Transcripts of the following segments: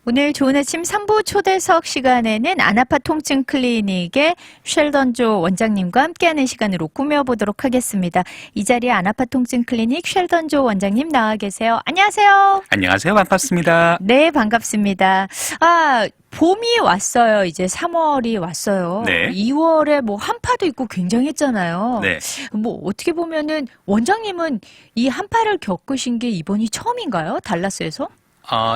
오늘 좋은 아침 3부 초대석 시간에는 안아파 통증 클리닉의 쉘던조 원장님과 함께하는 시간으로 꾸며보도록 하겠습니다. 이 자리에 안아파 통증 클리닉 쉘던조 원장님 나와 계세요. 안녕하세요. 안녕하세요. 반갑습니다. 네, 반갑습니다. 봄이 왔어요. 이제 3월이 왔어요. 네. 2월에 뭐 한파도 있고 굉장했잖아요. 네. 뭐 어떻게 보면은 원장님은 이 한파를 겪으신 게 이번이 처음인가요? 달라스에서?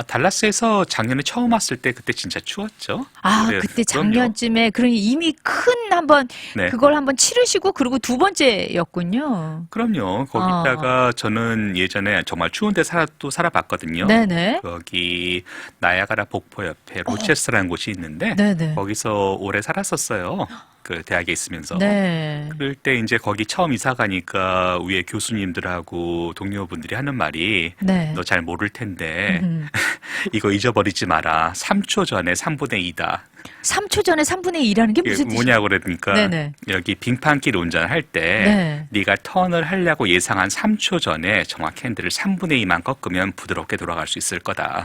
달라스에서 작년에 처음 왔을 때 그때 진짜 추웠죠. 네, 그때 그럼요. 작년쯤에 그러니 이미 큰 한번 네. 그걸 한번 치르시고 그리고 두 번째였군요. 그럼요. 거기다가 저는 예전에 정말 추운 데 살아봤거든요. 네네. 거기 나야가라 폭포 옆에 로체스터라는 곳이 있는데 네네. 거기서 오래 살았었어요. 그 대학에 있으면서. 네. 그럴 때 이제 거기 처음 이사 가니까 위에 교수님들하고 동료분들이 하는 말이 네. 너 잘 모를 텐데 이거 잊어버리지 마라. 3초 전에 3분의 2다. 3초 전에 3분의 2라는 게 이게 무슨 뜻이에요? 뭐냐고 그러니까 네네. 여기 빙판길 운전할 때 네. 네가 턴을 하려고 예상한 3초 전에 정확히 핸들을 3분의 2만 꺾으면 부드럽게 돌아갈 수 있을 거다.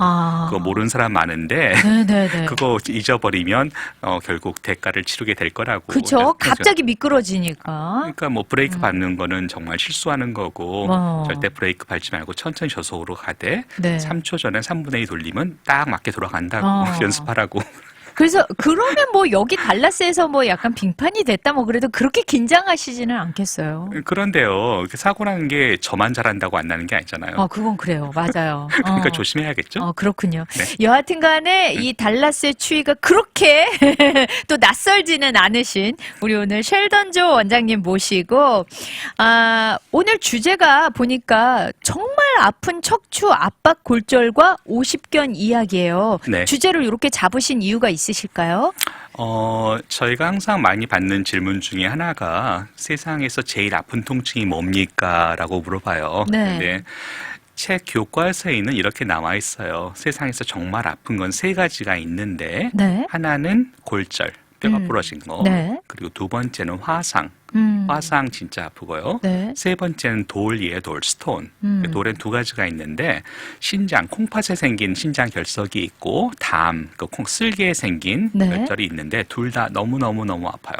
그거 모르는 사람 많은데 네네네. 그거 잊어버리면 결국 대가를 치르게 될 거라고. 그쵸. 갑자기 미끄러지니까. 그러니까 뭐 브레이크 밟는 거는 정말 실수하는 거고 절대 브레이크 밟지 말고 천천히 저속으로 가되 네. 3초 전에 3분의 2 돌리면 딱 맞게 돌아간다고 연습하라고. 그래서 그러면 뭐 여기 달라스에서 뭐 약간 빙판이 됐다 뭐 그래도 그렇게 긴장하시지는 않겠어요. 그런데요, 사고 나는 게 저만 잘한다고 안 나는 게 아니잖아요. 그건 그래요. 맞아요. 그러니까 조심해야겠죠? 그렇군요. 네. 여하튼 간에 이 달라스의 추위가 그렇게 또 낯설지는 않으신 우리 오늘 쉘던조 원장님 모시고, 오늘 주제가 보니까 정말 아픈 척추 압박 골절과 50견 이야기예요. 네. 주제를 이렇게 잡으신 이유가 있으실까요? 저희가 항상 많이 받는 질문 중에 하나가 세상에서 제일 아픈 통증이 뭡니까? 라고 물어봐요. 네. 근데 책 교과서에는 이렇게 나와 있어요. 세상에서 정말 아픈 건 세 가지가 있는데 네. 하나는 골절, 뼈가 부러진 거. 네. 그리고 두 번째는 화상. 화상 진짜 아프고요. 네. 세 번째는 돌이에요, 돌, 스톤. 돌엔 두 가지가 있는데 신장, 콩팥에 생긴 신장 결석이 있고 담, 쓸개에 생긴 네. 결절이 있는데 둘 다 너무너무 아파요.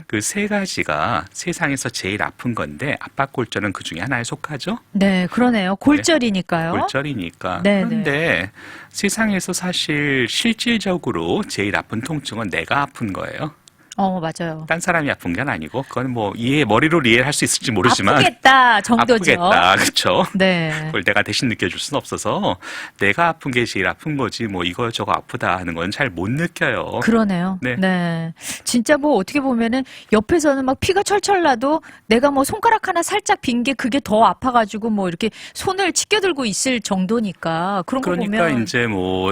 그 세 가지가 세상에서 제일 아픈 건데 압박골절은 그 중에 하나에 속하죠. 네, 그러네요. 골절이니까요. 골절이니까. 네, 그런데 세상에서 사실 실질적으로 제일 아픈 통증은 내가 아픈 거예요. 맞아요. 딴 사람이 아픈 건 아니고 그건 뭐 머리로 이해할 수 있을지 모르지만 아프겠다 정도죠. 아프겠다, 그렇죠? 네. 그걸 내가 대신 느껴줄 수는 없어서 내가 아픈 게 제일 아픈 거지 뭐 이거 저거 아프다 하는 건 잘 못 느껴요. 그러네요. 네. 네. 진짜 뭐 어떻게 보면은 옆에서는 막 피가 철철 나도 내가 뭐 손가락 하나 살짝 빈 게 그게 더 아파가지고 뭐 이렇게 손을 치켜들고 있을 정도니까 그런 거 그러니까 보면 이제 뭐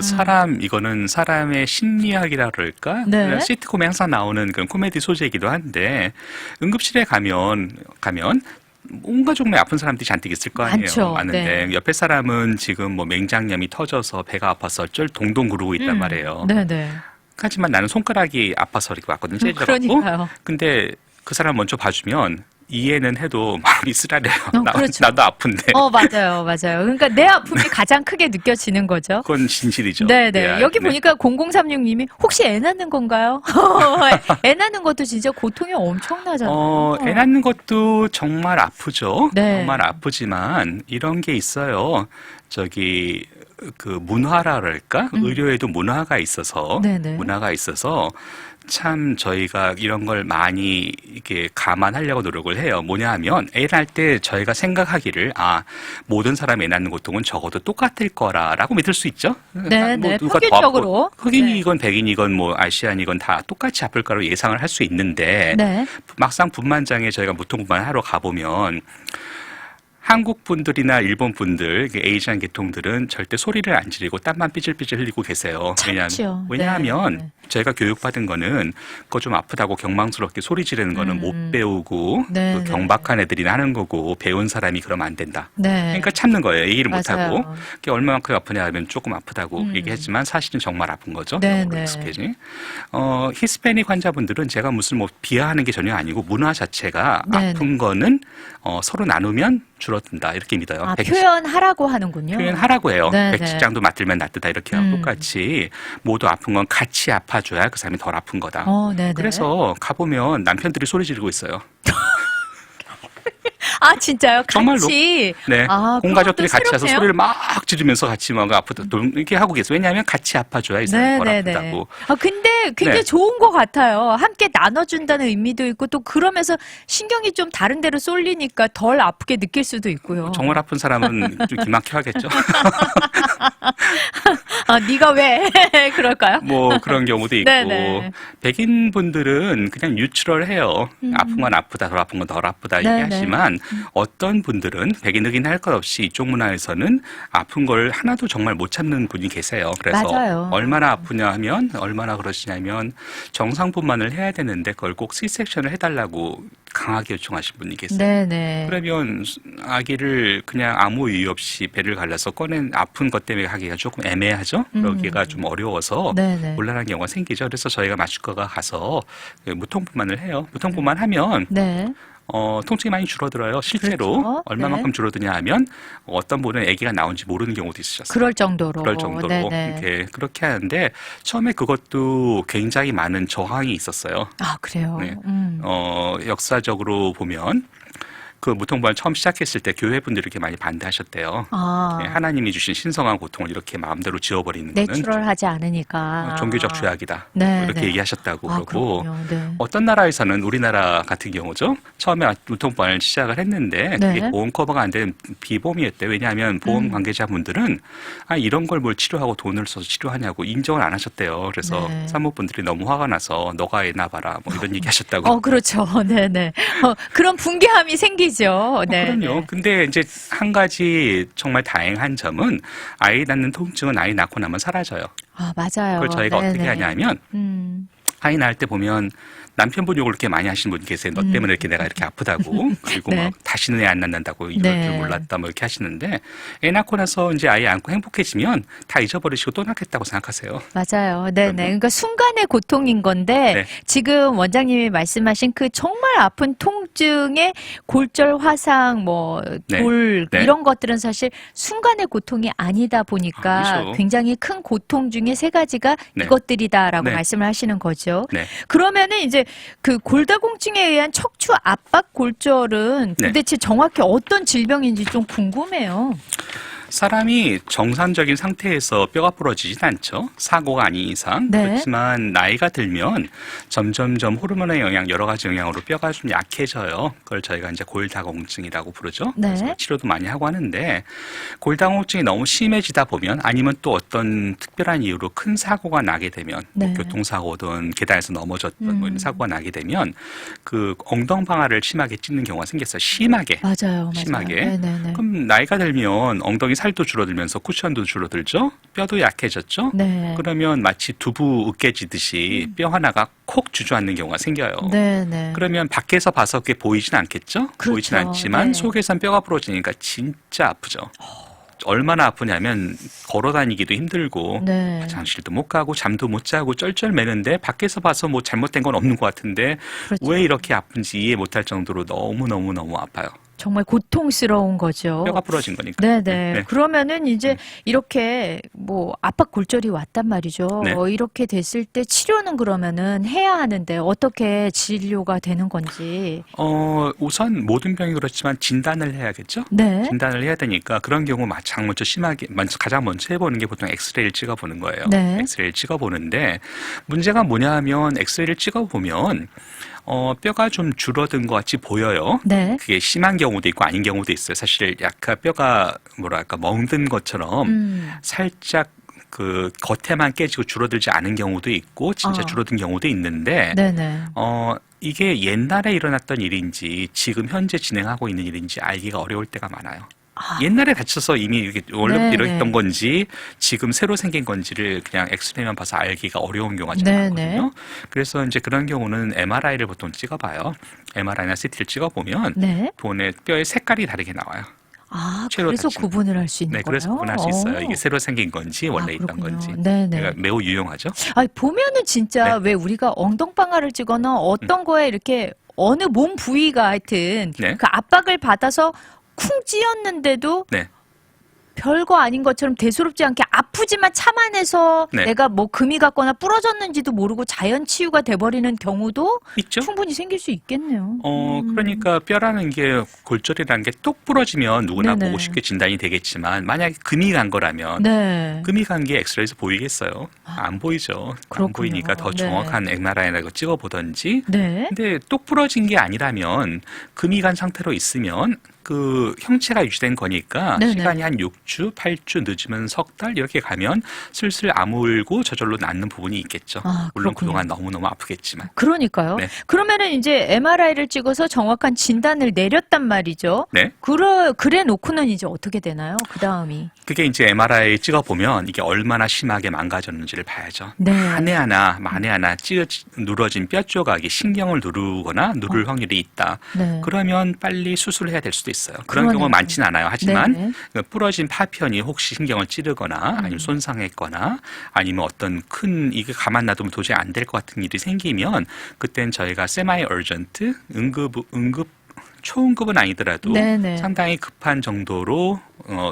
이거는 사람의 심리학이라 그럴까? 네. 시트콤에 항상 나오는 그런 코미디 소재이기도 한데 응급실에 가면 온갖 종류의 아픈 사람들이 잔뜩 있을 거 아니에요. 많죠. 많은데 네. 옆에 사람은 지금 뭐 맹장염이 터져서 배가 아파서 어쩔 동동 구르고 있단 말이에요. 네네. 하지만 나는 손가락이 아파서 이렇게 왔거든요. 째져갖고. 그러니까요. 근데 그 사람 먼저 봐주면 이해는 해도 마음이 쓰라려요. 그렇죠. 나도 아픈데. 맞아요. 그러니까 내 아픔이 가장 크게 느껴지는 거죠. 그건 진실이죠. 네네. 여기 네. 보니까 0036님이 혹시 애 낳는 건가요? 애 낳는 것도 진짜 고통이 엄청나잖아요. 애 낳는 것도 정말 아프죠. 네. 정말 아프지만 이런 게 있어요. 그 문화라 그럴까? 의료에도 문화가 있어서 네네. 참 저희가 이런 걸 많이 이렇게 감안하려고 노력을 해요. 뭐냐 하면 애 낳을 때 저희가 생각하기를 모든 사람 애 낳는 고통은 적어도 똑같을 거라고 믿을 수 있죠. 네, 뭐 네. 누가 더 평균적으로. 아프고 흑인이건 네. 백인이건 뭐 아시안이건 다 똑같이 아플 거라고 예상을 할 수 있는데 네. 막상 분만장에 저희가 무통분만하러 가보면 한국 분들이나 일본 분들, 에이시안 계통들은 절대 소리를 안 지르고 땀만 삐질삐질 흘리고 계세요. 참죠. 왜냐하면 네. 저희가 교육받은 거는 그거 좀 아프다고 경망스럽게 소리 지르는 거는 못 배우고 네, 또 네. 경박한 애들이나 하는 거고 배운 사람이 그러면 안 된다. 네. 그러니까 참는 거예요. 얘기를 못 맞아요. 하고. 그게 얼마만큼 아프냐 하면 조금 아프다고 얘기했지만 사실은 정말 아픈 거죠. 네, 영어로 네. 익숙해지. 히스패닉 환자분들은 제가 무슨 비하하는 게 전혀 아니고 문화 자체가 네, 아픈 거는 서로 나누면 줄어 줄어든다 이렇게 믿어요. 아, 표현하라고 하는군요. 표현하라고 해요. 네네. 백지장도 맞들면 낫다 이렇게 하고 똑같이 모두 아픈 건 같이 아파줘야 그 사람이 덜 아픈 거다. 네네. 그래서 가보면 남편들이 소리 지르고 있어요. 아, 진짜요? 정말로. 같이. 네. 아, 온 가족들이 같이 와서 새롭네요. 소리를 막 지르면서 같이 막 아프다 이렇게 하고 계세요. 왜냐하면 같이 아파줘야 이 사람이 덜 아프다고. 아, 근데 굉장히 네. 좋은 것 같아요. 함께 나눠준다는 의미도 있고, 또 그러면서 신경이 좀 다른 데로 쏠리니까 덜 아프게 느낄 수도 있고요. 정말 아픈 사람은 좀 기막혀 하겠죠. 아, 네가 왜 그럴까요? 뭐 그런 경우도 있고 네네. 백인 분들은 그냥 뉴트럴해요. 아픈 건 아프다, 덜 아픈 건 덜 아프다 네네. 얘기하지만 어떤 분들은 백인 흑인 할 것 없이 이쪽 문화에서는 아픈 걸 하나도 정말 못 참는 분이 계세요. 그래서 맞아요. 얼마나 아프냐 하면 얼마나 그러시냐면 정상분만을 해야 되는데 그걸 꼭 C섹션을 해달라고 강하게 요청하신 분이 계세요. 네네. 그러면 아기를 그냥 아무 이유 없이 배를 갈라서 꺼낸 아픈 것 때문에 하기가 조금 애매하죠. 그러기가 좀 어려워서 네네. 곤란한 경우가 생기죠. 그래서 저희가 마취과가 가서 무통분만을 해요. 무통분만하면 네. 통증이 많이 줄어들어요. 실제로 그렇죠. 얼마만큼 줄어드냐 하면 어떤 분은 아기가 나온지 모르는 경우도 있으셨어요. 그럴 정도로. 그럴 정도로 네네. 그렇게 하는데 처음에 그것도 굉장히 많은 저항이 있었어요. 아, 그래요. 네. 역사적으로 보면 그 무통분만 처음 시작했을 때 교회 분들이 이렇게 많이 반대하셨대요. 아, 네, 하나님이 주신 신성한 고통을 이렇게 마음대로 지워버리는 거는 내추럴하지 않으니까. 종교적 죄악이다. 네, 이렇게 네. 얘기하셨다고 아, 그러고 그렇군요. 네. 어떤 나라에서는 우리나라 같은 경우죠. 처음에 무통분만을 시작을 했는데 네. 그게 보험 커버가 안 되는 비보험이었대요. 왜냐하면 보험 관계자분들은 이런 걸 뭘 치료하고 돈을 써서 치료하냐고 인정을 안 하셨대요. 그래서 네. 산모분들이 너무 화가 나서 너가 애 낳아봐라 뭐 이런 얘기 하셨다고. 그렇죠. 네네. 그런 분개함이 생기죠. 네. 그럼요. 근데 이제 한 가지 정말 다행한 점은 아이 낳는 통증은 아이 낳고 나면 사라져요. 아, 맞아요. 그걸 저희가 어떻게 네네. 하냐면 아이 낳을 때 보면 남편분 욕을 이렇게 많이 하시는 분이 계세요. 너 때문에 이렇게 내가 이렇게 아프다고. 그리고 네. 막 다시는 애 안 낳는다고 이럴 네. 줄 몰랐다 뭐 이렇게 하시는데 애 낳고 나서 이제 아이 안고 행복해지면 다 잊어버리시고 또 낳겠다고 생각하세요. 맞아요. 네네. 그러니까 순간의 고통인 건데 네. 지금 원장님이 말씀하신 그 정말 아픈 통증의 골절 화상, 뭐 네. 돌 네. 이런 것들은 사실 순간의 고통이 아니다 보니까 아니죠. 굉장히 큰 고통 중에 세 가지가 네. 이것들이다라고 네. 말씀을 하시는 거죠. 네. 그러면은 이제 그 골다공증에 의한 척추 압박 골절은 네. 도대체 정확히 어떤 질병인지 좀 궁금해요. 사람이 정상적인 상태에서 뼈가 부러지진 않죠. 사고가 아닌 이상. 네. 그렇지만 나이가 들면 점점점 호르몬의 영향, 여러 가지 영향으로 뼈가 좀 약해져요. 그걸 저희가 이제 골다공증이라고 부르죠. 네. 그래서 치료도 많이 하고 하는데 골다공증이 너무 심해지다 보면 아니면 또 어떤 특별한 이유로 큰 사고가 나게 되면 네. 뭐 교통사고든 계단에서 넘어졌던 뭐 이런 사고가 나게 되면 그 엉덩방아를 심하게 찢는 경우가 생겼어요. 심하게. 맞아요. 심하게. 네네네. 그럼 나이가 들면 엉덩이 살도 줄어들면서 쿠션도 줄어들죠. 뼈도 약해졌죠. 네. 그러면 마치 두부 으깨지듯이 뼈 하나가 콕 주저앉는 경우가 생겨요. 네네. 그러면 밖에서 봐서 그게 보이진 않겠죠? 그렇죠. 보이진 않지만 네. 속에선 뼈가 부러지니까 진짜 아프죠. 얼마나 아프냐면 걸어 다니기도 힘들고 네. 화장실도 못 가고 잠도 못 자고 쩔쩔매는데 밖에서 봐서 뭐 잘못된 건 없는 것 같은데 그렇죠. 왜 이렇게 아픈지 이해 못할 정도로 너무너무 아파요. 정말 고통스러운 거죠. 뼈가 부러진 거니까. 네네. 네. 그러면은 이제 이렇게 뭐 압박 골절이 왔단 말이죠. 네. 이렇게 됐을 때 치료는 그러면은 해야 하는데 어떻게 진료가 되는 건지. 우선 모든 병이 그렇지만 진단을 해야겠죠? 네. 진단을 해야 되니까 그런 경우 가장 먼저 해보는 게 보통 엑스레이를 찍어보는 거예요. 네. 엑스레이를 찍어보는데 문제가 뭐냐 하면 엑스레이를 찍어보면 뼈가 좀 줄어든 것 같이 보여요. 네. 그게 심한 경우도 있고 아닌 경우도 있어요. 사실 약간 뼈가 멍든 것처럼 살짝 그 겉에만 깨지고 줄어들지 않은 경우도 있고 진짜 줄어든 경우도 있는데 네네. 이게 옛날에 일어났던 일인지 지금 현재 진행하고 있는 일인지 알기가 어려울 때가 많아요. 옛날에 다쳐서 이미 이렇게 원래부터 네네. 이러했던 건지 지금 새로 생긴 건지를 그냥 엑스레이만 봐서 알기가 어려운 경우가 좀 네네. 많거든요. 그래서 이제 그런 경우는 MRI를 보통 찍어봐요. MRI나 CT를 찍어보면 네. 본의 뼈의 색깔이 다르게 나와요. 아, 채로 그래서 다치는. 구분을 할 수 있는 네, 거예요? 그래서 구분할 수 있어요. 이게 새로 생긴 건지 원래 있던 그렇군요. 건지. 네네. 그러니까 매우 유용하죠. 아니, 보면은 진짜 네. 왜 우리가 엉덩방아를 찍거나 어떤 거에 이렇게 어느 몸 부위가 하여튼 네. 그 압박을 받아서 쿵 찧었는데도 네. 별거 아닌 것처럼 대수롭지 않게 아프지만 참아내서 네. 내가 뭐 금이 갔거나 부러졌는지도 모르고 자연 치유가 돼버리는 경우도 있죠? 충분히 생길 수 있겠네요. 그러니까 뼈라는 게 골절이라는 게 똑 부러지면 누구나 네네. 보고 쉽게 진단이 되겠지만 만약에 금이 간 거라면 네. 금이 간 게 엑스레이에서 보이겠어요? 안 보이죠. 안 그렇군요. 보이니까 더 네. 정확한 MRI나 찍어보던지. 네. 근데 똑 부러진 게 아니라면 금이 간 상태로 있으면 그 형체가 유지된 거니까 네네. 시간이 한 6주, 8주 늦으면 석 달 이렇게 가면 슬슬 아물고 저절로 낫는 부분이 있겠죠. 아, 물론 그렇군요. 그동안 너무너무 아프겠지만. 그러니까요. 네. 그러면은 이제 MRI를 찍어서 정확한 진단을 내렸단 말이죠. 네. 그래 놓고는 이제 어떻게 되나요? 그 다음이. 그게 이제 MRI 찍어보면 이게 얼마나 심하게 망가졌는지를 봐야죠. 네. 만에 하나 누러진 뼈 조각이 신경을 누르거나 누를 확률이 있다. 네. 그러면 빨리 수술을 해야 될 수도 있어요. 그런 그러네요. 경우는 많지는 않아요. 하지만 네네. 그 부러진 파편이 혹시 신경을 찌르거나 아니면 손상했거나 아니면 어떤 큰 이게 가만 놔두면 도저히 안 될 것 같은 일이 생기면 그땐 저희가 세마이 얼전트 응급 초응급은 아니더라도 네네. 상당히 급한 정도로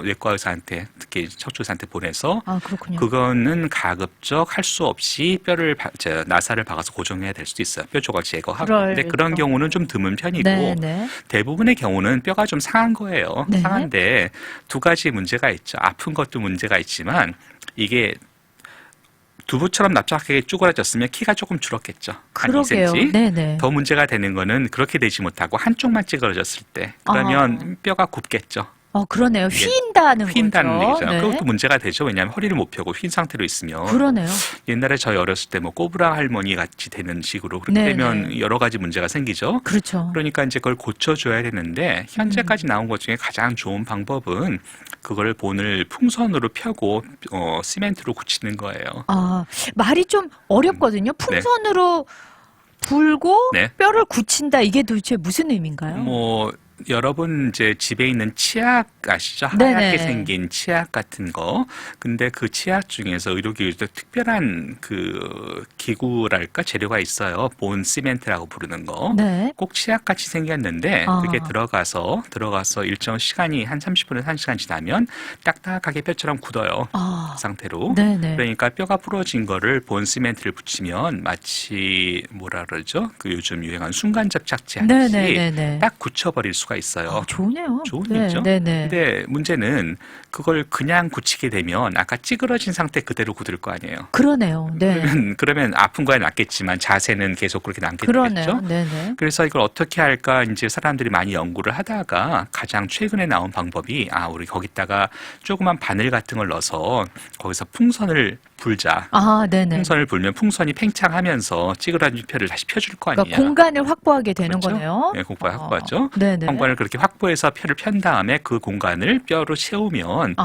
외과 의사한테 특히 척추 의사한테 보내서 아, 그렇군요. 그거는 가급적 할 수 없이 나사를 박아서 고정해야 될 수도 있어요. 뼈 조각 제거하고. 근데 그런 그렇죠. 경우는 좀 드문 편이고 네네. 대부분의 경우는 뼈가 좀 상한 거예요. 네. 상한데 두 가지 문제가 있죠. 아픈 것도 문제가 있지만 이게 두부처럼 납작하게 쪼그라졌으면 키가 조금 줄었겠죠. 한 그러게요. 2cm. 네네. 더 문제가 되는 거는 그렇게 되지 못하고 한쪽만 찌그러졌을 때 그러면 뼈가 굽겠죠. 그러네요. 이게 휜다는 휜다는 거죠. 얘기죠. 네. 그것도 문제가 되죠. 왜냐하면 허리를 못 펴고 휜 상태로 있으면. 그러네요. 옛날에 저희 어렸을 때 뭐 꼬부랑 할머니 같이 되는 식으로 그렇게 네네. 되면 여러 가지 문제가 생기죠. 그렇죠. 그러니까 이제 그걸 고쳐줘야 되는데 현재까지 나온 것 중에 가장 좋은 방법은 그걸 본을 풍선으로 펴고 시멘트로 굳히는 거예요. 아, 말이 좀 어렵거든요. 풍선으로 불고 네. 뼈를 굳힌다. 이게 도대체 무슨 의미인가요? 뭐 여러분 이제 집에 있는 치약 아시죠? 네네. 하얗게 생긴 치약 같은 거. 근데 그 치약 중에서 의료기구에서 특별한 그 기구랄까 재료가 있어요. 본 시멘트라고 부르는 거. 네. 꼭 치약 같이 생겼는데 아. 그게 들어가서 일정 시간이 한 30분에서 1시간 지나면 딱딱하게 뼈처럼 굳어요. 아. 그 상태로. 네네. 그러니까 뼈가 부러진 거를 본 시멘트를 붙이면 마치 뭐라 그러죠? 그 요즘 유행한 순간 접착제 하듯이 네네네네. 딱 굳혀버릴 수가 있어요. 좋네요. 좋은 네, 일이죠. 네네. 근데 문제는 그걸 그냥 굳히게 되면 아까 찌그러진 상태 그대로 굳을 거 아니에요. 그러네요. 네. 그러면 아픈 거야 낫겠지만 자세는 계속 그렇게 남게 그러네요. 되겠죠. 네네. 그래서 이걸 어떻게 할까 이제 사람들이 많이 연구를 하다가 가장 최근에 나온 방법이 우리 거기다가 조그만 바늘 같은 걸 넣어서 거기서 풍선을 불자. 아, 네네. 풍선을 불면 풍선이 팽창하면서 찌그러진 뼈를 다시 펴줄 거 아니에요. 그러니까 공간을 확보하게 되는 그렇죠? 거네요. 네, 공간을 확보하죠. 네네. 공간을 그렇게 확보해서 뼈를 편 다음에 그 공간을 뼈로 채우면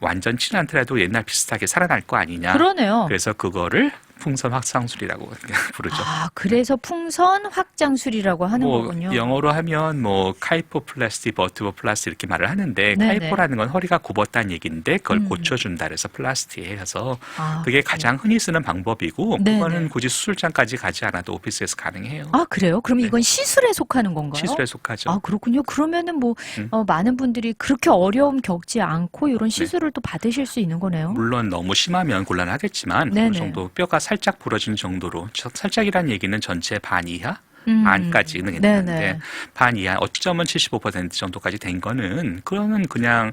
완전 치는 않더라도 옛날 비슷하게 살아날 거 아니냐. 그러네요. 그래서 그거를 풍선 확장술이라고 부르죠. 그래서 풍선 확장술이라고 하는 거군요. 영어로 하면 카이포플라스티, 버튜버플라스티 이렇게 말을 하는데 네네. 카이포라는 건 허리가 굽었다는 얘기인데 그걸 고쳐준다 그래서 플라스티 해서 그게 가장 흔히 쓰는 방법이고 네네. 그거는 굳이 수술장까지 가지 않아도 오피스에서 가능해요. 그래요? 그럼 이건 시술에 속하는 건가요? 시술에 속하죠. 그렇군요. 그러면은 많은 분들이 그렇게 어려움 겪지 않고 이런 시술을 또 받으실 수 있는 거네요. 물론 너무 심하면 곤란하겠지만 네네. 어느 정도 뼈가 살짝 부러진 정도로 살짝이라는 얘기는 전체 반 이하 반까지는 괜찮은데 네네. 반 이하 어쩌면 75% 정도까지 된 거는 그거는 그냥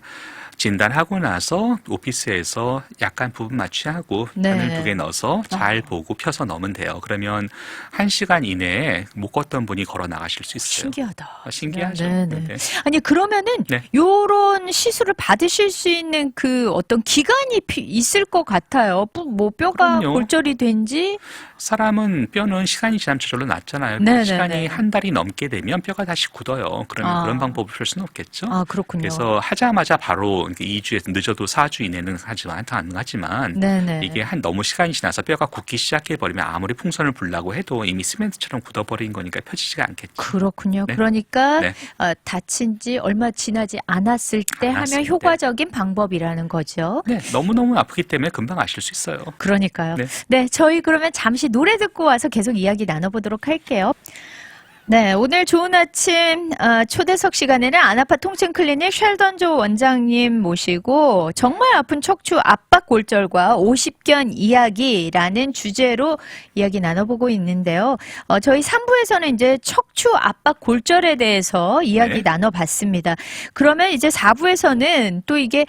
진단하고 나서 오피스에서 약간 부분 마취하고 바늘 2개 넣어서 잘 보고 펴서 넣으면 돼요. 그러면 1시간 이내에 못 걷던 분이 걸어 나가실 수 있어요. 신기하다. 신기하죠. 네네. 네. 아니 그러면은 네. 요런 시술을 받으실 수 있는 그 어떤 기간이 있을 것 같아요. 뭐 뼈가 그럼요. 골절이 된지 사람은 뼈는 시간이 지나면 저절로 낫잖아요. 네네네. 시간이 한 달이 넘게 되면 뼈가 다시 굳어요. 그러면 그런 방법을 쓸 수는 없겠죠. 그렇군요. 그래서 하자마자 바로 2주에서 늦어도 4주 이내는 가능하지만 네네. 이게 너무 시간이 지나서 뼈가 굳기 시작해버리면 아무리 풍선을 불라고 해도 이미 시멘트처럼 굳어버린 거니까 펴지지가 않겠죠. 그렇군요. 네. 그러니까 네. 다친 지 얼마 지나지 않았을 때 않았을 하면 때. 효과적인 방법이라는 거죠. 네, 너무너무 아프기 때문에 금방 아실 수 있어요. 그러니까요. 네. 네, 저희 그러면 잠시 노래 듣고 와서 계속 이야기 나눠보도록 할게요. 네, 오늘 좋은 아침 초대석 시간에는 안아파 통증 클리닉 쉘던조 원장님 모시고 정말 아픈 척추 압박 골절과 50견 이야기라는 주제로 이야기 나눠보고 있는데요. 저희 3부에서는 이제 척추 압박 골절에 대해서 이야기 네. 나눠봤습니다. 그러면 이제 4부에서는 또 이게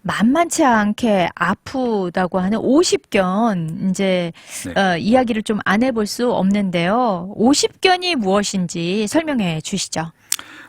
만만치 않게 아프다고 하는 50견 이제 네. 이야기를 좀 안 해볼 수 없는데요. 50견이 무엇인지 설명해 주시죠.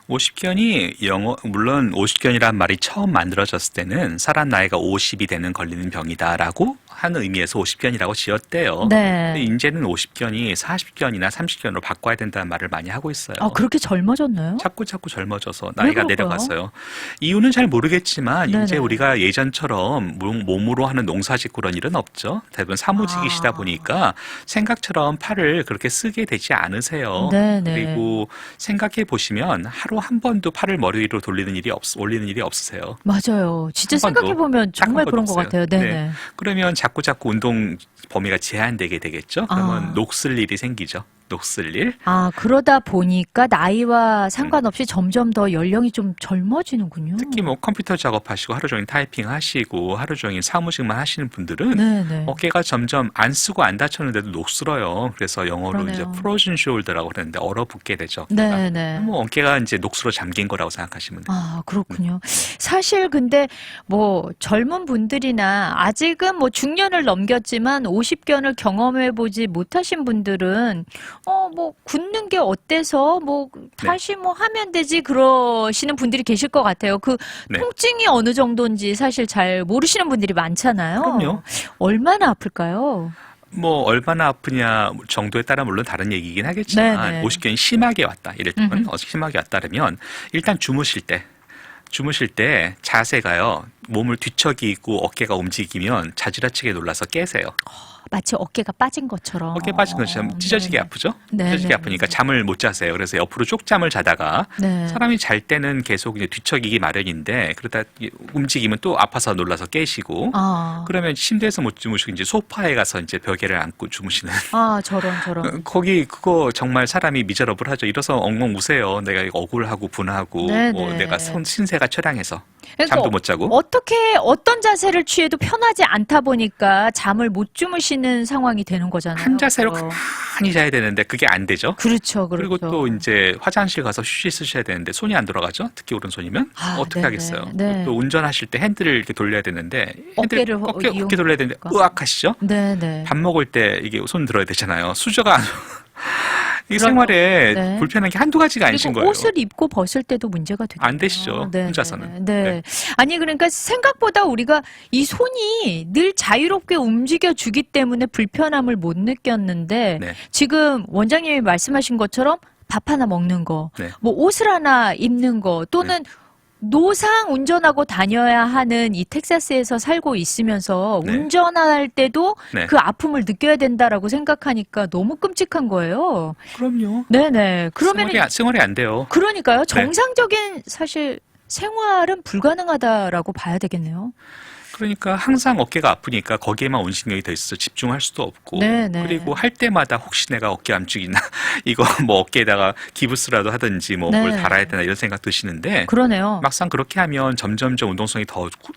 50견이 물론 50견이란 말이 처음 만들어졌을 때는 사람 나이가 50이 되는 걸리는 병이다라고 하는 의미에서 50견이라고 지었대요. 네. 근데 이제는 50견이 40견이나 30견으로 바꿔야 된다는 말을 많이 하고 있어요. 그렇게 젊어졌나요? 자꾸 젊어져서 나이가 그럴까요? 내려갔어요. 이유는 잘 모르겠지만 네네. 이제 우리가 예전처럼 몸으로 하는 농사짓고 그런 일은 없죠. 대부분 사무직이시다 보니까 생각처럼 팔을 그렇게 쓰게 되지 않으세요. 네네. 그리고 생각해 보시면 하루 한 번도 팔을 머리 위로 올리는 일이 없으세요. 맞아요. 진짜 한 번도, 생각해보면 딱 정말 한 그런 번도 것 없어요. 같아요. 네네. 그러면 자꾸 운동 범위가 제한되게 되겠죠. 그러면 아. 녹슬 일이 생기죠. 녹슬 일. 그러다 보니까 나이와 상관없이 점점 더 연령이 좀 젊어지는군요. 특히 뭐 컴퓨터 작업하시고 하루 종일 타이핑 하시고 하루 종일 사무직만 하시는 분들은 네네. 어깨가 점점 안 쓰고 안 다쳤는데도 녹슬어요. 그래서 영어로 그러네요. 이제 프로즌 숄더라고 그러는데 얼어붙게 되죠. 어깨가. 네네. 뭐 어깨가 이제 녹슬어 잠긴 거라고 생각하시면 돼요. 그렇군요. 사실 근데 뭐 젊은 분들이나 아직은 뭐 중년을 넘겼지만 50견을 경험해 보지 못하신 분들은 뭐 굳는 게 어때서 뭐 다시 뭐 하면 되지 그러시는 분들이 계실 것 같아요. 그 네. 통증이 어느 정도인지 사실 잘 모르시는 분들이 많잖아요. 그럼요. 얼마나 아플까요? 뭐 얼마나 아프냐 정도에 따라 물론 다른 얘기긴 하겠지만 네네. 50견이 심하게 왔다. 이를테면 심하게 왔다면 일단 주무실 때 자세가요. 몸을 뒤척이고 어깨가 움직이면 자지러치게 놀라서 깨세요. 마치 어깨가 빠진 것처럼. 어깨 빠진 것처럼 찢어지게 네네. 아프죠? 네, 찢어지게 네, 아프니까 네. 잠을 못 자세요. 그래서 옆으로 쪽잠을 자다가 네. 사람이 잘 때는 계속 이제 뒤척이기 마련인데 그러다 움직이면 또 아파서 놀라서 깨시고 그러면 침대에서 못 주무시고 이제 소파에 가서 이제 벽에를 안고 주무시는 저런. 그거 정말 사람이 미저러블하죠. 일어서 엉엉 우세요. 내가 억울하고 분하고 네네. 내가 신세가 처량해서 그러니까 잠도 못 자고 어떤 자세를 취해도 편하지 않다 보니까 잠을 못 주무시는 상황이 되는 거잖아요. 한 자세로 가만히 자야 되는데 그게 안 되죠. 그렇죠. 그리고 또 이제 화장실 가서 휴지 쓰셔야 되는데 손이 안 돌아가죠. 특히 오른손이면 어떻게 네네. 하겠어요. 네. 또 운전하실 때 핸들을 이렇게 돌려야 되는데 어깨를 어깨 돌려야 되는데 으악하시죠. 네네. 밥 먹을 때 이게 손 들어야 되잖아요. 수저가 이 그럼, 생활에 네. 불편한 게 한두 가지가 아니신 그리고 거예요. 옷을 입고 벗을 때도 문제가 되겠네요. 안 되시죠. 혼자서는. 네. 아니 그러니까 생각보다 우리가 이 손이 늘 자유롭게 움직여 주기 때문에 불편함을 못 느꼈는데 네. 지금 원장님이 말씀하신 것처럼 밥 하나 먹는 거, 네. 뭐 옷을 하나 입는 거 또는 노상 운전하고 다녀야 하는 이 텍사스에서 살고 있으면서 네. 운전할 때도 네. 그 아픔을 느껴야 된다라고 생각하니까 너무 끔찍한 거예요. 그럼요. 네네. 그러면 생활이 안 돼요. 그러니까요. 정상적인 사실 생활은 불가능하다라고 봐야 되겠네요. 그러니까 항상 어깨가 아프니까 거기에만 온신경이 돼 있어서 집중할 수도 없고 네네. 그리고 할 때마다 혹시 내가 어깨 암축이나 이거 뭐 어깨에다가 기부스라도 하든지 뭐 뭘 네. 달아야 되나 이런 생각 드시는데 그러네요. 막상 그렇게 하면 점점점 운동성이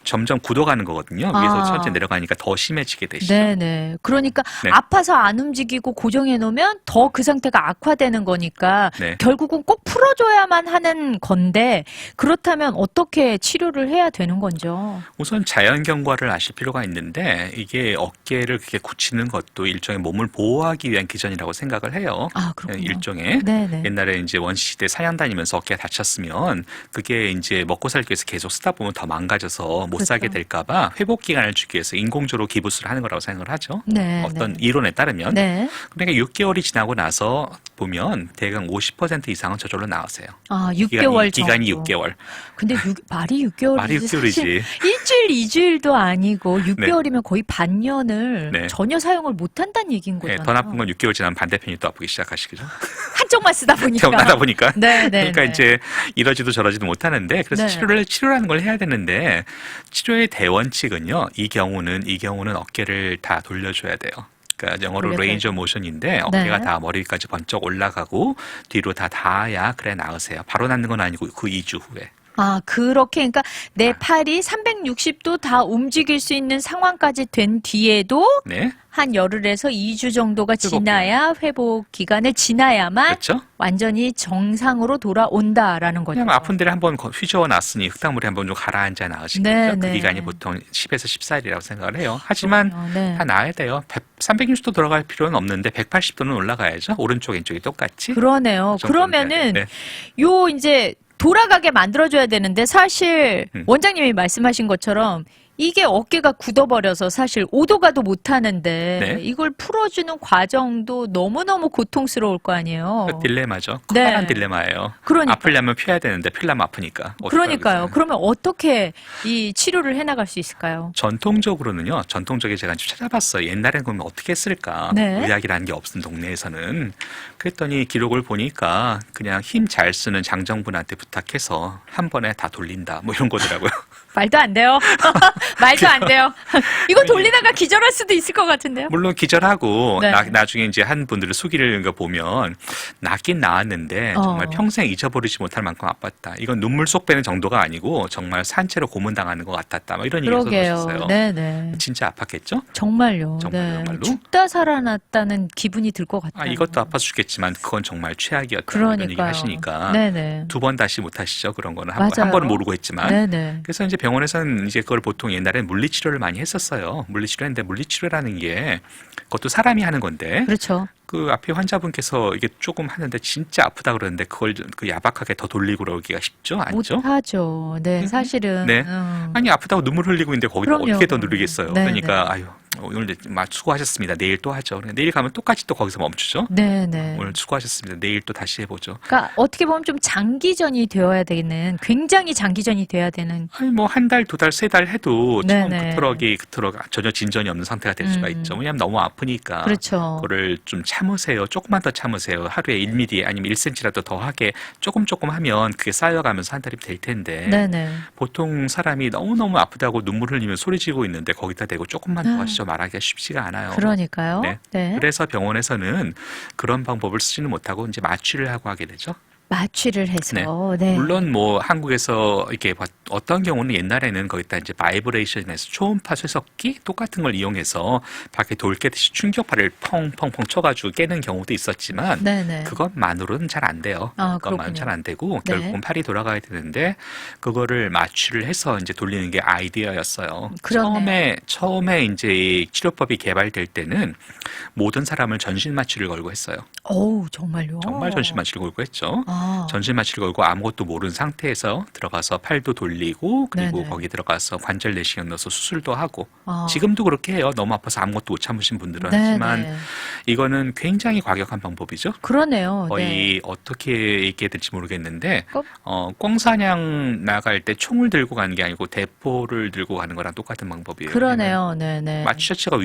점점 굳어가는 거거든요. 위에서 천천히 내려가니까 더 심해지게 되시죠. 네네. 그러니까 네. 아파서 안 움직이고 고정해 놓으면 더 그 상태가 악화되는 거니까 네. 결국은 꼭 풀어줘야만 하는 건데 그렇다면 어떻게 치료를 해야 되는 건죠? 우선 자연경과를 아실 필요가 있는데 이게 어깨를 그렇게 굳히는 것도 일종의 몸을 보호하기 위한 기전이라고 생각을 해요. 그렇군요. 일종의 네네. 옛날에 이제 원시시대 사냥 다니면서 어깨가 다쳤으면 그게 이제 먹고 살기 위해서 계속 쓰다 보면 더 망가져서 못 살게 그렇죠. 될까봐 회복 기간을 주기 위해서 인공적으로 기부스를 하는 거라고 생각을 하죠. 네. 어떤 이론에 따르면 네. 그러니까 6개월이 지나고 나서 보면 대강 50% 이상은 저절로 나으세요. 6개월 정도. 기간이 6개월. 근데 말이 6개월이지. 말이 6개월이지. 일주일, 2주일도 아니고 6개월이면 거의 반년을 네. 전혀 사용을 못 한다는 얘기인 네, 거잖아요. 더 나쁜 건 6개월 지나면 반대편이 또 아프기 시작하시죠. 한쪽만 쓰다 보니까. 병나다 보니까. 네, 네. 그러니까 네. 이제 이러지도 저러지도 못하는데 그래서 네. 치료라는 걸 해야 되는데 치료의 대원칙은요. 이 경우는 어깨를 다 돌려줘야 돼요. 그러니까 영어로 올려서. 레인지 오브 모션인데 어깨가 다 머리 위까지 번쩍 올라가고 뒤로 다 닿아야 그래 나으세요. 바로 낫는 건 아니고 그 2주 후에. 아, 그렇게, 그러니까 내 팔이 360도 다 움직일 수 있는 상황까지 된 뒤에도 네. 한 열흘에서 2주 정도가 뜨겁게. 지나야 회복 기간을 지나야만 그렇죠? 완전히 정상으로 돌아온다라는 거죠. 그냥 아픈 데를 한번 휘저어 놨으니 흙탕물에 한번 좀 가라앉아 나으시겠죠. 네, 그 네. 기간이 보통 10에서 14일이라고 생각을 해요. 하지만 네. 다 나아야 돼요. 360도 들어갈 필요는 없는데 180도는 올라가야죠. 오른쪽 왼쪽이 똑같이. 그러네요. 그 정도는 돼야 그러면은 돼요. 요 이제 돌아가게 만들어줘야 되는데 사실 음. 원장님이 말씀하신 것처럼 이게 어깨가 굳어버려서 사실 오도 가도 못하는데 네. 이걸 풀어주는 과정도 너무너무 고통스러울 거 아니에요. 그 딜레마죠. 네. 커다란 딜레마예요. 그러니까. 아플려면 피해야 되는데 필라면 아프니까. 어떡하겠어요. 그러니까요. 그러면 어떻게 이 치료를 해나갈 수 있을까요? 전통적으로는요. 전통적인 제가 좀 찾아봤어요. 옛날에는 그러면 어떻게 했을까? 네. 의학이라는 게 없은 동네에서는. 그랬더니 기록을 보니까 그냥 힘 잘 쓰는 장정분한테 부탁해서 한 번에 다 돌린다. 뭐 이런 거더라고요. 말도 안 돼요. 말도 안 돼요. 이거 돌리다가 기절할 수도 있을 것 같은데요. 물론 기절하고 네. 나중에 이제 한 분들을 속이는 거 보면 낫긴 나았는데 정말 평생 잊어버리지 못할 만큼 아팠다. 이건 눈물 쏙 빼는 정도가 아니고 정말 산채로 고문당하는 것 같았다. 뭐 이런 얘기를 그러게요. 써주셨어요. 네네. 진짜 아팠겠죠? 정말요. 정말로? 죽다 살아났다는 기분이 들 것 같아요. 아, 이것도 아파 죽겠지만 그건 정말 최악이었다. 이런 얘기 그러니까요. 하시니까 네네. 두 번 다시 못 하시죠. 그런 거는 맞아요. 한 번은 모르고 했지만. 네네. 그래서 이제 병원에서는 이제 그걸 보통 옛날에 물리치료를 많이 했었어요. 물리치료했는데 물리치료라는 게 그것도 사람이 하는 건데 그렇죠. 그 앞에 환자분께서 이게 조금 하는데 진짜 아프다 그러는데 그걸 그 야박하게 더 돌리고 그러기가 쉽죠? 아니죠? 못하죠. 네, 사실은. 네. 아니 아프다고 눈물 흘리고 있는데 거기다 그럼요. 어떻게 더 누르겠어요? 네, 그러니까 네. 아유 오늘 막 수고하셨습니다. 내일 또 하죠. 내일 가면 똑같이 또 거기서 멈추죠. 네네. 오늘 수고하셨습니다. 내일 또 다시 해보죠. 그러니까 어떻게 보면 좀 장기전이 되어야 되는, 굉장히 장기전이 돼야 되는. 아니 뭐 한 달, 두 달, 세 달 해도 처음 네네. 그토록 전혀 진전이 없는 상태가 될 수가 있죠. 왜냐하면 너무 아프니까. 그렇죠. 그거를 좀 참으세요. 조금만 더 참으세요. 하루에 1mm 아니면 1cm라도 더 하게 조금 하면 그게 쌓여가면서 한 달이 될 텐데. 네네. 보통 사람이 너무너무 아프다고 눈물 흘리며 소리 지르고 있는데 거기다 대고 조금만 더 하시죠. 말하기가 쉽지가 않아요. 그러니까요. 네. 네. 그래서 병원에서는 그런 방법을 쓰지는 못하고 이제 마취를 하고 하게 되죠. 마취를 해서. 네. 물론 뭐 한국에서 이렇게 어떤 경우는 옛날에는 거기다 이제 바이브레이션에서 초음파 쇠석기 똑같은 걸 이용해서 밖에 돌 깨듯이 충격파를 펑펑펑 쳐가지고 깨는 경우도 있었지만 네네. 그것만으로는 잘 안 돼요. 아, 그것만은 그렇군요. 잘 안 되고 네. 결국은 팔이 돌아가야 되는데 그거를 마취를 해서 이제 돌리는 게 아이디어였어요. 그러네요. 처음에 이제 이 치료법이 개발될 때는 모든 사람을 전신 마취를 걸고 했어요. 어우, 정말요? 정말 전신 마취를 걸고 했죠. 아. 전신 마취를 걸고 아무것도 모르는 상태에서 들어가서 팔도 돌리고 그리고 네네. 거기 들어가서 관절 내시경 넣어서 수술도 하고 아. 지금도 그렇게 해요. 너무 아파서 아무것도 못 참으신 분들은 네네. 하지만 이거는 굉장히 과격한 방법이죠. 그러네요. 거의 네. 어떻게 얘기해야 될지 모르겠는데 꼭? 꽝사냥 나갈 때 총을 들고 가는 게 아니고 대포를 들고 가는 거랑 똑같은 방법이에요. 그러네요. 네네. 마취 자체가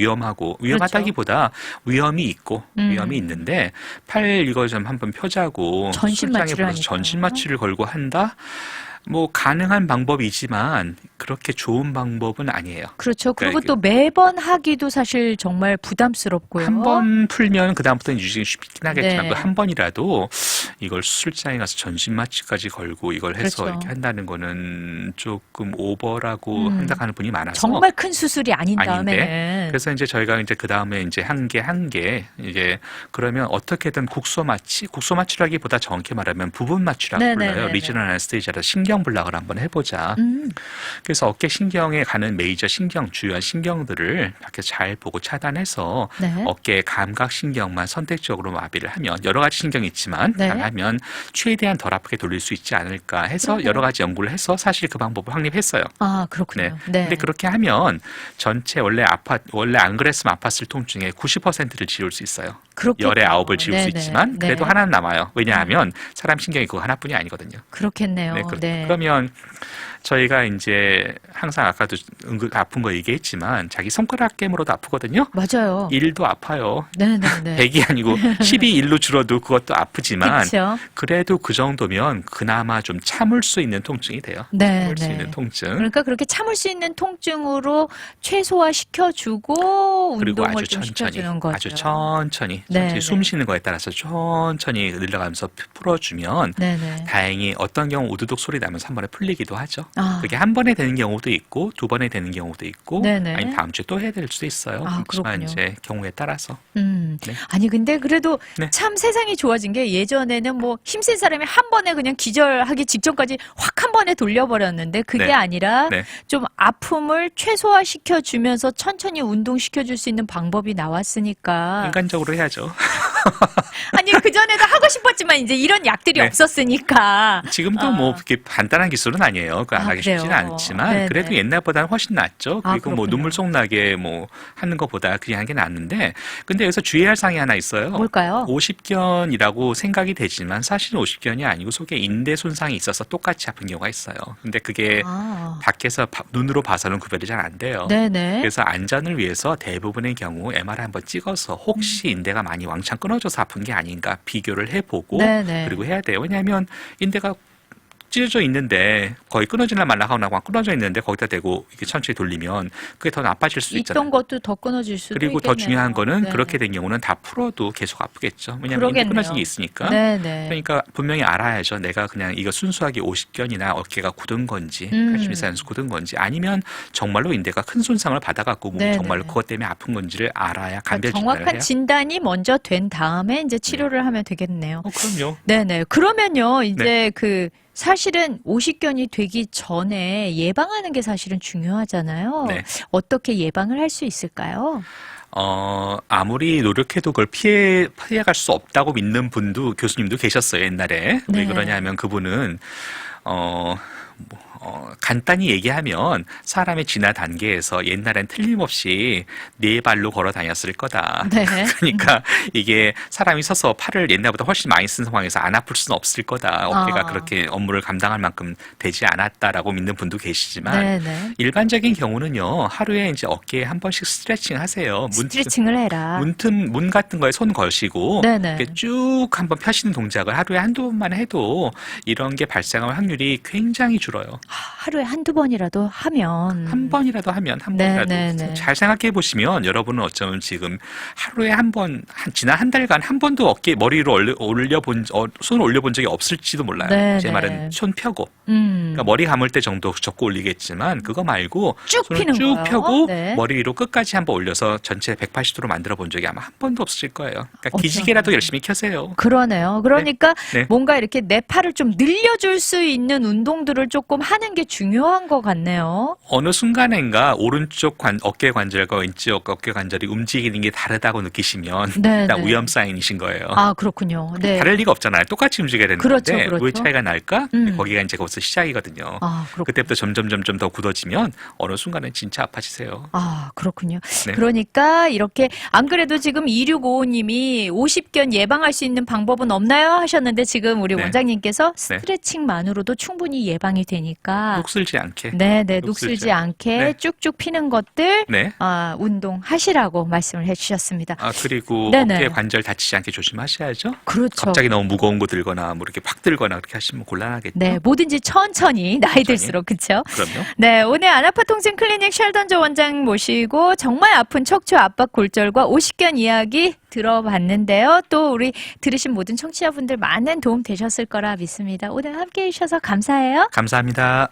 위험하다기보다 위험이 있고 위험이 있는데 팔 이거 좀 한번 펴자고 전신 수술장에 마취를 불러서 하니까요. 전신 마취를 걸고 한다. 뭐 가능한 방법이지만 그렇게 좋은 방법은 아니에요. 그렇죠. 그리고 그러니까 또 매번 하기도 사실 정말 부담스럽고요. 한 번 풀면 그 다음부터는 유지가 쉽긴 하겠지만 네. 그 한 번이라도 이걸 수술장에 가서 전신 마취까지 걸고 이걸 해서 그렇죠. 이렇게 한다는 거는 조금 오버라고 생각하는 분이 많아서 정말 큰 수술이 아닌 아닌데. 다음에는. 그래서 이제 저희가 이제 그 다음에 이제 한 개 이제 그러면 어떻게든 국소 마취라기보다 정확히 말하면 부분 마취라고 네네네네. 불러요. 리지널 아네스테이지라 신경 블락을 한번 해보자. 음. 그래서 어깨 신경에 가는 메이저 신경, 주요한 신경들을 이렇게 잘 보고 차단해서 네. 어깨 감각 신경만 선택적으로 마비를 하면 여러 가지 신경이 있지만 네. 잘 하면 최대한 덜 아프게 돌릴 수 있지 않을까 해서 그러네요. 여러 가지 연구를 해서 사실 그 방법을 확립했어요. 아, 그렇군요. 네. 근데 그렇게 하면 전체 원래 안 그랬으면 아팠을 통증의 90%를 지울 수 있어요. 그렇겠죠. 열에 9을 지울 수 네네. 있지만 그래도 네. 하나는 남아요. 왜냐하면 사람 신경이 그거 하나뿐이 아니거든요. 그렇겠네요. 네, 네. 그러면 저희가 이제 항상 아까도 아픈 거 얘기했지만 자기 손가락 깨물어도 아프거든요. 맞아요. 1도 아파요. 네네네. 100이 아니고 10이 1로 줄어도 그것도 아프지만 그렇죠. 그래도 그 정도면 그나마 좀 참을 수 있는 통증이 돼요. 네, 참을 수 네. 있는 통증. 그러니까 그렇게 참을 수 있는 통증으로 최소화 시켜주고 그리고 운동을 아주 좀 천천히, 시켜주는 거죠. 아주 천천히, 네, 숨 네. 쉬는 거에 따라서 천천히 늘려가면서 풀어주면 네네. 다행히 어떤 경우 우두둑 소리 나면서 한 번에 풀리기도 하죠. 아. 그게 한 번에 되는 경우도 있고 두 번에 되는 경우도 있고 네네. 아니면 다음 주에 또 해야 될 수도 있어요. 아, 그렇지만 그렇군요. 이제 경우에 따라서 네. 아니 근데 그래도 네. 참 세상이 좋아진 게 예전에는 뭐 힘센 사람이 한 번에 그냥 기절하기 직전까지 확 한 번에 돌려버렸는데 그게 네. 아니라 네. 좀 아픔을 최소화시켜 주면서 천천히 운동시켜 줄 수 있는 방법이 나왔으니까 인간적으로 해야죠. 아니 그전에도 하고 싶었지만 이제 이런 약들이 네. 없었으니까 지금도 뭐 그렇게 간단한 기술은 아니에요. 그거 안 아, 하기 쉽지는 그래요? 않지만 네네. 그래도 옛날보다는 훨씬 낫죠. 아, 그리고 뭐 그렇군요. 눈물 쏙 나게 뭐 하는 것보다 그냥 하는 게 낫는데 근데 여기서 주의할 사항이 하나 있어요. 뭘까요? 오십견이라고 생각이 되지만 사실은 오십견이 아니고 속에 인대 손상이 있어서 똑같이 아픈 경우가 있어요. 근데 그게 아. 밖에서 눈으로 봐서는 구별이 잘 안 돼요. 네네. 그래서 안전을 위해서 대부분의 경우 MRI 한번 찍어서 혹시 인대가 많이 왕창 끊어져서 아픈 게 아닌가 비교를 해보고 네네. 그리고 해야 돼요. 왜냐하면 인대가 찢어져 있는데 거의 끊어지나 말라 하거나 끊어져 있는데 거기다 대고 이렇게 천천히 돌리면 그게 더 나빠질 수도 있잖아요. 있던 것도 더 끊어질 수도 그리고 있겠네요. 더 중요한 거는 네. 그렇게 된 경우는 다 풀어도 계속 아프겠죠. 왜냐하면 인대 그러겠네요. 끊어진 게 있으니까. 네네. 그러니까 분명히 알아야죠. 내가 그냥 이거 순수하게 오십견이나 어깨가 굳은 건지, 음. 칼슘이산수 굳은 건지, 아니면 정말로 인대가 큰 손상을 받아갖고 몸이 네네. 정말로 그것 때문에 아픈 건지를 알아야 그러니까 감별 진단을 정확한 해요. 진단이 먼저 된 다음에 이제 치료를 하면 되겠네요. 그럼요. 네네. 그러면요, 이제 그 사실은 오십견이 되기 전에 예방하는 게 사실은 중요하잖아요. 네. 어떻게 예방을 할 수 있을까요? 아무리 노력해도 그걸 피해갈 수 없다고 믿는 분도 교수님도 계셨어요, 옛날에. 네. 왜 그러냐면 그분은, 간단히 얘기하면 사람의 진화 단계에서 옛날엔 틀림없이 네 발로 걸어 다녔을 거다. 네. 그러니까 이게 사람이 서서 팔을 옛날보다 훨씬 많이 쓴 상황에서 안 아플 수는 없을 거다. 어깨가 아. 그렇게 업무를 감당할 만큼 되지 않았다라고 믿는 분도 계시지만 네네. 일반적인 경우는요, 하루에 이제 어깨에 한 번씩 스트레칭 하세요. 스트레칭을 해라. 문 같은 거에 손 거시고 네네. 이렇게 쭉 한번 펴시는 동작을 하루에 한두 번만 해도 이런 게 발생할 확률이 굉장히 줄어요. 하루에 한두 번이라도 하면. 한 번이라도 하면 한 네, 번이라도 네, 네. 잘 생각해 보시면 여러분은 어쩌면 지금 하루에 한 번, 지난 한 달간 한 번도 어깨 머리로 손을 올려본 적이 없을지도 몰라요. 네, 제 네. 말은 손 펴고. 음. 그러니까 머리 감을 때 정도 접고 올리겠지만 그거 말고 쭉 손을 피는 쭉 거요. 펴고 네. 머리 위로 끝까지 한번 올려서 전체 180도로 만들어 본 적이 아마 한 번도 없으실 거예요. 그러니까 어쩌면. 기지개라도 열심히 켜세요. 그러네요. 그러니까 네. 뭔가 이렇게 내 팔을 좀 늘려줄 수 있는 운동들을 조금 하는 게 중요한 것 같네요. 어느 순간인가 오른쪽 어깨 관절과 왼쪽 어깨 관절이 움직이는 게 다르다고 느끼시면 네, 일단 네. 위험 사인이신 거예요. 아, 그렇군요. 네. 다를 리가 없잖아요. 똑같이 움직여야 되는데 그렇죠, 그렇죠. 왜 차이가 날까? 음. 거기가 이제 거기서 시작이거든요. 아, 그렇군요. 그때부터 점점 더 굳어지면 어느 순간은 진짜 아파지세요. 아, 그렇군요. 네. 그러니까 이렇게 안 그래도 지금 2655님이 50견 예방할 수 있는 방법은 없나요? 하셨는데 지금 우리 네. 원장님께서 스트레칭만으로도 충분히 예방이 되니까 녹슬지 않게. 네네 녹슬지 녹슬지 않게 네. 쭉쭉 피는 것들 네. 운동하시라고 말씀을 해주셨습니다. 그리고 네네. 어깨 관절 다치지 않게 조심하셔야죠. 그렇죠. 갑자기 너무 무거운 거 들거나 뭐 이렇게 확 들거나 그렇게 하시면 곤란하겠죠. 네, 뭐든지 천천히 나이 들수록 그렇죠. 그럼요. 네, 오늘 안아파 통증 클리닉 쉘던조 원장 모시고 정말 아픈 척추 압박 골절과 오십견 이야기 들어봤는데요. 또 우리 들으신 모든 청취자분들 많은 도움 되셨을 거라 믿습니다. 오늘 함께 해주셔서 감사해요. 감사합니다.